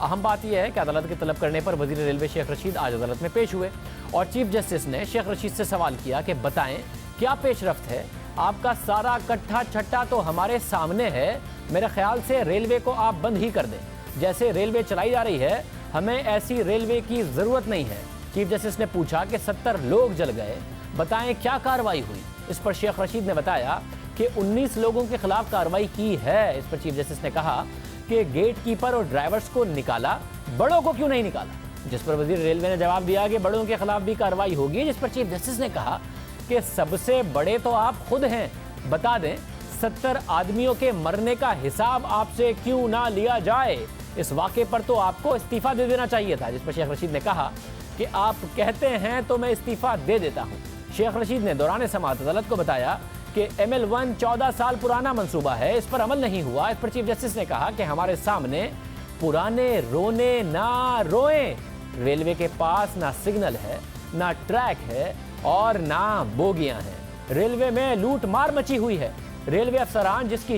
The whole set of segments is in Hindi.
अहम बात यह है कि अदालत के तलब करने पर वजीर रेलवे शेख रशीद आज अदालत में पेश हुए और चीफ जस्टिस ने शेख रशीद से सवाल किया कि बताएं क्या पेशरफ्त है, आपका सारा कट्ठा छट्टा तो हमारे सामने है, मेरे ख्याल से रेलवे को आप बंद ही कर दें। जैसे रेलवे चलाई जा रही है, हमें ऐसी रेलवे की ज़रूरत नहीं है। चीफ जस्टिस ने पूछा कि 70 लोग जल गए, बताएं क्या कार्रवाई हुई। इस पर शेख रशीद ने बताया कि 19 लोगों के खिलाफ कार्रवाई की है। इस पर चीफ जस्टिस ने कहा कि गेट कीपर और ड्राइवर्स को निकाला, बड़ों को क्यों नहीं निकाला। जिस पर वजीर रेलवे ने जवाब दिया कि बड़ों के खिलाफ भी कार्रवाई होगी। जिस पर चीफ जस्टिस ने कहा कि सबसे बड़े तो आप खुद हैं, बता दें 70 आदमियों के मरने का हिसाब आपसे क्यों ना लिया जाए। इस वाक़े पर तो आपको इस्तीफा दे देना चाहिए था। जिस पर शेख रशीद ने कहा कि आप कहते हैं तो मैं इस्तीफा दे देता हूं। शेख रशीद ने दौरान समाअत अदालत को बताया कि ML1 14 साल पुराना मंसूबा है, इस पर अमल नहीं हुआ। इस पर चीफ जस्टिस ने कहा कि हमारे सामने पुराने रोने ना रोएं, रेलवे के पास ना सिग्नल है, ना ट्रैक है और ना बोगियां हैं। रेलवे में लूट मार मची हुई है। रेलवे अफसरान जिसको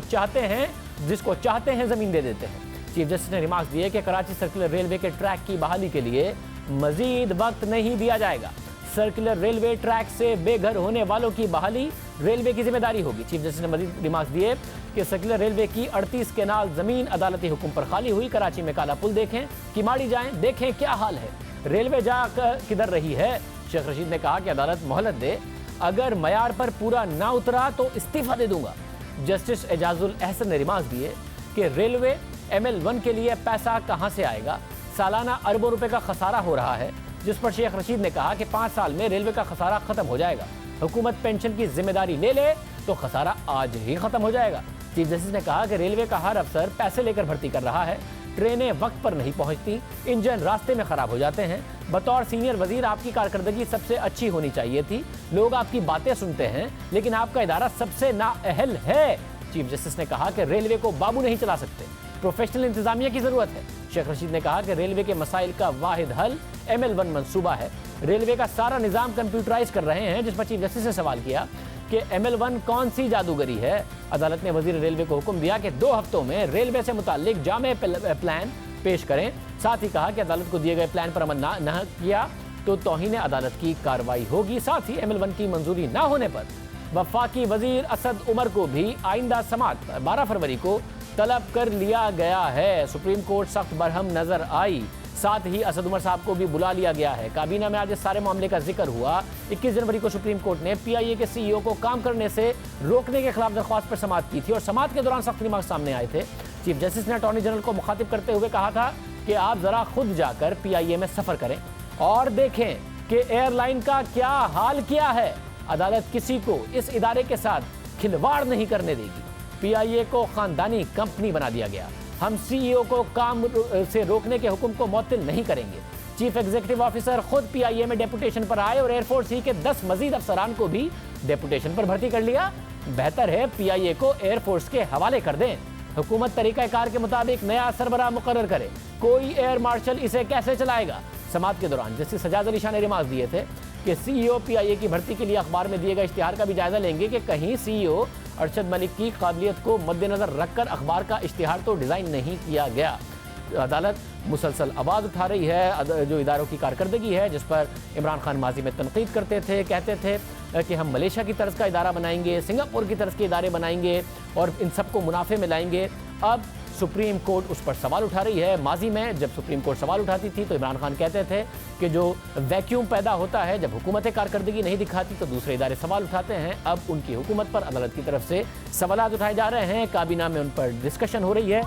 चाहते हैं जमीन दे देते हैं। चीफ जस्टिस ने रिमार्क्स दिए कि कराची सर्कुलर रेलवे के ट्रैक की बहाली के लिए मजीद वक्त नहीं दिया जाएगा। सर्कुलर रेलवे ट्रैक से बेघर होने वालों की बहाली रेलवे की जिम्मेदारी होगी। चीफ जस्टिस ने मजीद रिमार्क्स दिए कि सर्कुलर रेलवे की 38 केनाल जमीन अदालती हुक्म पर खाली हुई। कराची में काला पुल देखें, किमाड़ी जाएं, देखें क्या हाल है, रेलवे जाकर किधर रही है। शेख रशीद ने कहा कि अदालत मोहलत दे, अगर मयार पर पूरा ना उतरा तो इस्तीफा दे दूंगा। जस्टिस एजाजुल अहसन ने रिमार्क्स दिए कि रेलवे ML1 के लिए पैसा कहां से आएगा, सालाना अरबों रुपए का खसारा हो रहा है। जिस पर शेख रशीद ने कहा कि 5 साल में रेलवे का खसारा खत्म हो जाएगा। हुकूमत पेंशन की जिम्मेदारी ले ले तो खसारा आज ही खत्म हो जाएगा। चीफ जस्टिस ने कहा कि रेलवे का हर अफसर पैसे लेकर भर्ती कर रहा है, ट्रेनें वक्त पर नहीं पहुंचती, इंजन रास्ते में खराब हो जाते हैं। बतौर सीनियर वजीर आपकी कारकर्दगी सबसे अच्छी होनी चाहिए थी। लोग आपकी बातें सुनते हैं लेकिन आपका इदारा सबसे नाअहल है। चीफ जस्टिस ने कहा कि रेलवे को बाबू नहीं चला सकते, प्रोफेशनल इंतजामिया की जरूरत है। शेख रशीद ने कहा कि रेलवे के मसाइल का वाहिद हल ML1 मंसूबा है। रेलवे का सारा निज़ाम कंप्यूटराइज कर रहे हैं। जिस पर चीफ जस्टिस ने सवाल किया कि ML1 कौन सी जादूगरी है। अदालत ने वजीर रेलवे को हुक्म दिया कि 2 हफ्तों में रेलवे से मुताल्लिक जामे प्लान पेश करें। साथ ही कहा कि अदालत को दिए गए प्लान पर अमल न किया तो तौहीन अदालत की कार्रवाई होगी। साथ ही ML1 की मंजूरी न होने पर वफाकी वजीर असद उमर को भी आइंदा समाअत 12 फरवरी को तलब कर लिया गया है। सुप्रीम कोर्ट सख्त बरहम नजर आई। साथ ही असद उमर साहब को भी बुला लिया गया है। काबीना में आज इस सारे मामले का जिक्र हुआ। 21 जनवरी को सुप्रीम कोर्ट ने PIA के CEO को काम करने से रोकने के खिलाफ दरख्वास्त पर समाअत की थी और समाअत के दौरान सख्त रिमार्क सामने आए थे। चीफ जस्टिस ने अटॉर्नी जनरल को मुखातिब करते हुए कहा था कि आप जरा खुद जाकर PIA में सफर करें और देखें कि एयरलाइन का क्या हाल किया है। अदालत किसी को इस इदारे के साथ खिलवाड़ नहीं करने देगी। PIA को खानदानी कंपनी बना दिया गया। हम CEO को काम से रोकने के हुक्म को मुअत्तिल नहीं करेंगे। चीफ एग्जीक्यूटिव ऑफिसर खुद PIA में डेपुटेशन पर आए और एयरफोर्स ही के 10 मजीद अफसरान को भी डेपुटेशन पर भर्ती कर लिया। बेहतर है PIA को एयरफोर्स के हवाले कर दें। हुकूमत तरीक़ाकार के मुताबिक नया सरबराह मुकर्रर करे। कोई एयर मार्शल इसे कैसे चलाएगा। समाअत के दौरान जस्टिस सजाद अली शाह ने रिमार्क दिए थे कि CEO PIA की भर्ती के लिए अखबार में दिए गए इश्तिहार का भी जायजा लेंगे कि कहीं CEO अरशद मलिक की काबिलियत को मद्देनजर रखकर अखबार का इश्तिहार तो डिज़ाइन नहीं किया गया। अदालत मुसलसल आवाज़ उठा रही है जो इदारों की कारकर्दगी है, जिस पर इमरान खान माजी में तनकीद करते थे, कहते थे कि हम मलेशिया की तर्ज का इदारा बनाएंगे, सिंगापुर की तर्ज के इदारे बनाएंगे और इन सबको मुनाफे में लाएंगे। अब सुप्रीम कोर्ट उस पर सवाल उठा रही है। माजी में जब सुप्रीम कोर्ट सवाल उठाती थी तो इमरान खान कहते थे कि जो वैक्यूम पैदा होता है, जब हुकूमतें कारकर्दगी नहीं दिखाती तो दूसरे इदारे सवाल उठाते हैं। अब उनकी हुकूमत पर अदालत की तरफ से सवालात उठाए जा रहे हैं। काबीना में उन पर डिस्कशन हो रही है।